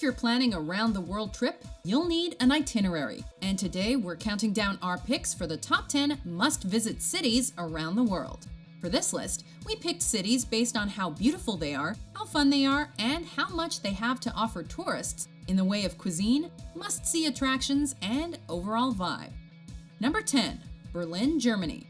you're planning a round-the-world trip, you'll need an itinerary. And today we're counting down our picks for the top 10 must-visit cities around the world. For this list, we picked cities based on how beautiful they are, how fun they are, and how much they have to offer tourists in the way of cuisine, must-see attractions, and overall vibe. Number 10. Berlin, Germany.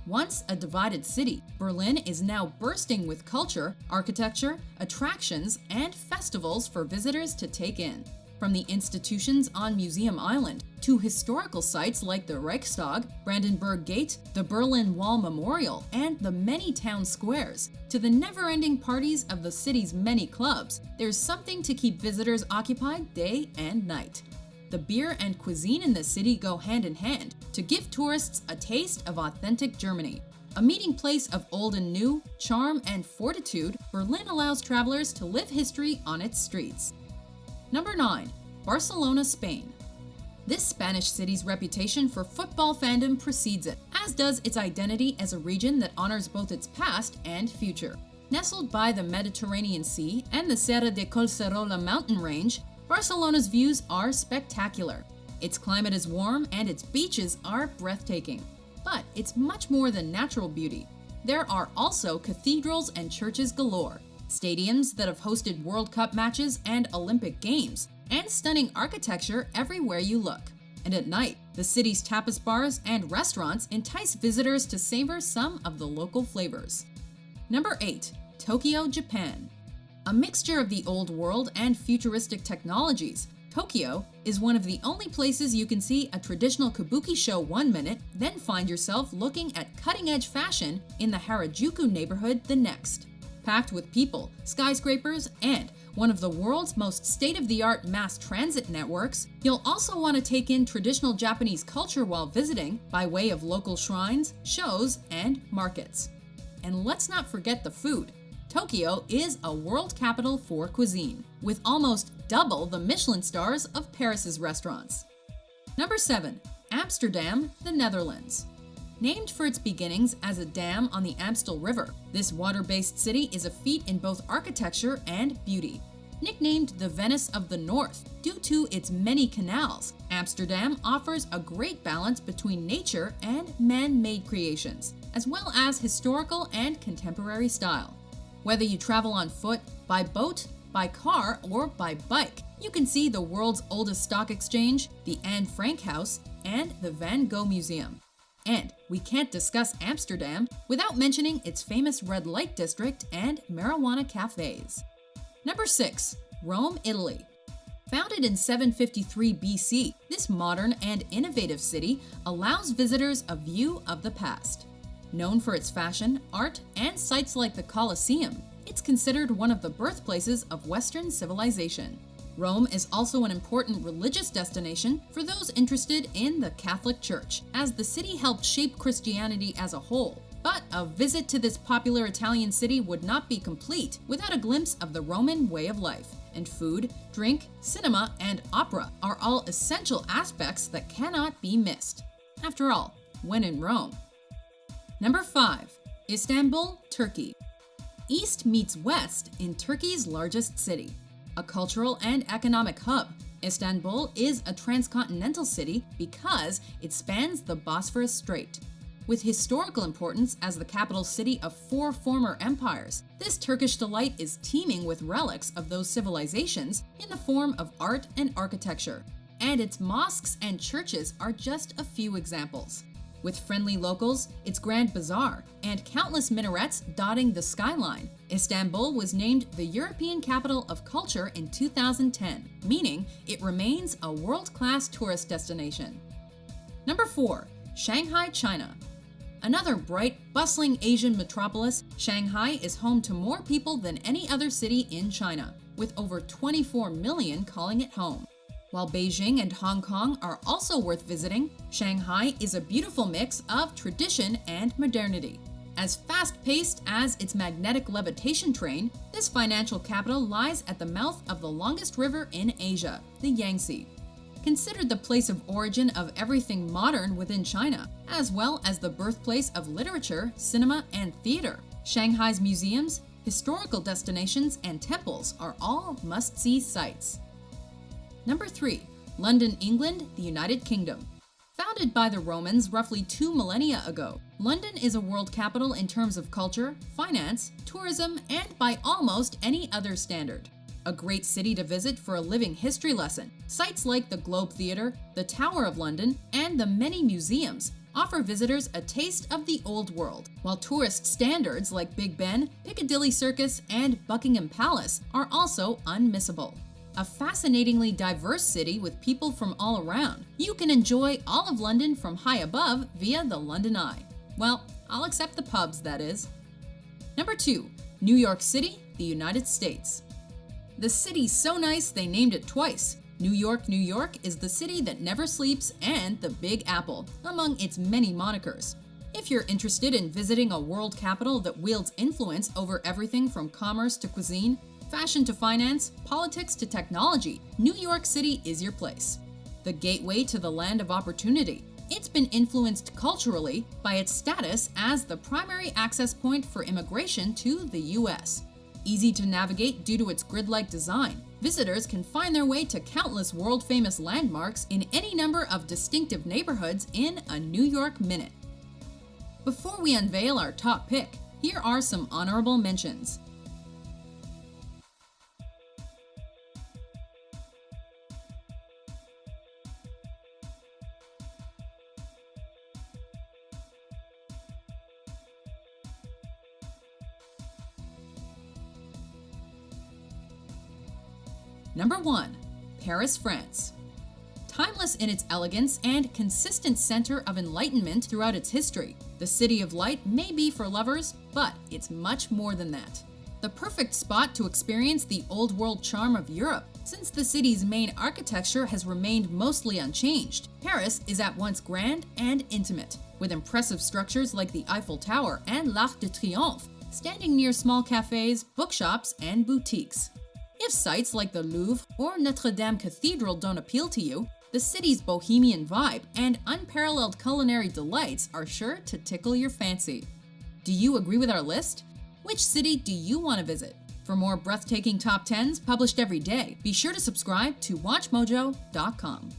Once a divided city, Berlin is now bursting with culture, architecture, attractions, and festivals for visitors to take in. From the institutions on Museum Island to historical sites like the Reichstag, Brandenburg Gate, the Berlin Wall Memorial, and the many town squares, to the never-ending parties of the city's many clubs, there's something to keep visitors occupied day and night. The beer and cuisine in this city go hand in hand to give tourists a taste of authentic Germany. A meeting place of old and new, charm and fortitude, Berlin allows travelers to live history on its streets. Number 9. Barcelona, Spain. This Spanish city's reputation for football fandom precedes it, as does its identity as a region that honors both its past and future. Nestled by the Mediterranean Sea and the Serra de Collserola mountain range, Barcelona's views are spectacular. Its climate is warm and its beaches are breathtaking. But it's much more than natural beauty. There are also cathedrals and churches galore, stadiums that have hosted World Cup matches and Olympic Games, and stunning architecture everywhere you look. And at night, the city's tapas bars and restaurants entice visitors to savor some of the local flavors. Number 8. Tokyo, Japan. A mixture of the old world and futuristic technologies, Tokyo is one of the only places you can see a traditional kabuki show 1 minute, then find yourself looking at cutting-edge fashion in the Harajuku neighborhood the next. Packed with people, skyscrapers, and one of the world's most state-of-the-art mass transit networks, you'll also want to take in traditional Japanese culture while visiting by way of local shrines, shows, and markets. And let's not forget the food. Tokyo is a world capital for cuisine, with almost double the Michelin stars of Paris's restaurants. Number 7. Amsterdam, the Netherlands. Named for its beginnings as a dam on the Amstel River, this water-based city is a feat in both architecture and beauty. Nicknamed the Venice of the North due to its many canals, Amsterdam offers a great balance between nature and man-made creations, as well as historical and contemporary style. Whether you travel on foot, by boat, by car, or by bike, you can see the world's oldest stock exchange, the Anne Frank House, and the Van Gogh Museum. And we can't discuss Amsterdam without mentioning its famous red light district and marijuana cafes. Number 6. Rome, Italy. Founded in 753 BC, this modern and innovative city allows visitors a view of the past. Known for its fashion, art, and sites like the Colosseum, it's considered one of the birthplaces of Western civilization. Rome is also an important religious destination for those interested in the Catholic Church, as the city helped shape Christianity as a whole. But a visit to this popular Italian city would not be complete without a glimpse of the Roman way of life, and food, drink, cinema, and opera are all essential aspects that cannot be missed. After all, when in Rome. Number 5. Istanbul, Turkey. East meets west in Turkey's largest city. A cultural and economic hub, Istanbul is a transcontinental city because it spans the Bosphorus Strait. With historical importance as the capital city of 4 former empires, this Turkish delight is teeming with relics of those civilizations in the form of art and architecture. And its mosques and churches are just a few examples. With friendly locals, its grand bazaar, and countless minarets dotting the skyline, Istanbul was named the European Capital of Culture in 2010, meaning it remains a world-class tourist destination. Number 4. Shanghai, China. Another bright, bustling Asian metropolis, Shanghai is home to more people than any other city in China, with over 24 million calling it home. While Beijing and Hong Kong are also worth visiting, Shanghai is a beautiful mix of tradition and modernity. As fast-paced as its magnetic levitation train, this financial capital lies at the mouth of the longest river in Asia, the Yangtze. Considered the place of origin of everything modern within China, as well as the birthplace of literature, cinema, and theater, Shanghai's museums, historical destinations, and temples are all must-see sites. Number 3. London, England, the United Kingdom. Founded by the Romans roughly 2 millennia ago, London is a world capital in terms of culture, finance, tourism, and by almost any other standard. A great city to visit for a living history lesson. Sites like the Globe Theatre, the Tower of London, and the many museums offer visitors a taste of the old world, while tourist standards like Big Ben, Piccadilly Circus, and Buckingham Palace are also unmissable. A fascinatingly diverse city with people from all around. You can enjoy all of London from high above via the London Eye. Well, I'll accept the pubs, that is. Number 2. New York City, the United States. The city's so nice they named it twice. New York, New York is the city that never sleeps and the Big Apple, among its many monikers. If you're interested in visiting a world capital that wields influence over everything from commerce to cuisine, fashion to finance, politics to technology, New York City is your place. The gateway to the land of opportunity. It's been influenced culturally by its status as the primary access point for immigration to the US. Easy to navigate due to its grid-like design, visitors can find their way to countless world-famous landmarks in any number of distinctive neighborhoods in a New York minute. Before we unveil our top pick, here are some honorable mentions. Number 1. Paris, France. Timeless in its elegance and consistent center of enlightenment throughout its history, the City of Light may be for lovers, but it's much more than that. The perfect spot to experience the old world charm of Europe, since the city's main architecture has remained mostly unchanged. Paris is at once grand and intimate, with impressive structures like the Eiffel Tower and l'Arc de Triomphe, standing near small cafes, bookshops, and boutiques. If sites like the Louvre or Notre Dame Cathedral don't appeal to you, the city's bohemian vibe and unparalleled culinary delights are sure to tickle your fancy. Do you agree with our list? Which city do you want to visit? For more breathtaking top 10s published every day, be sure to subscribe to WatchMojo.com.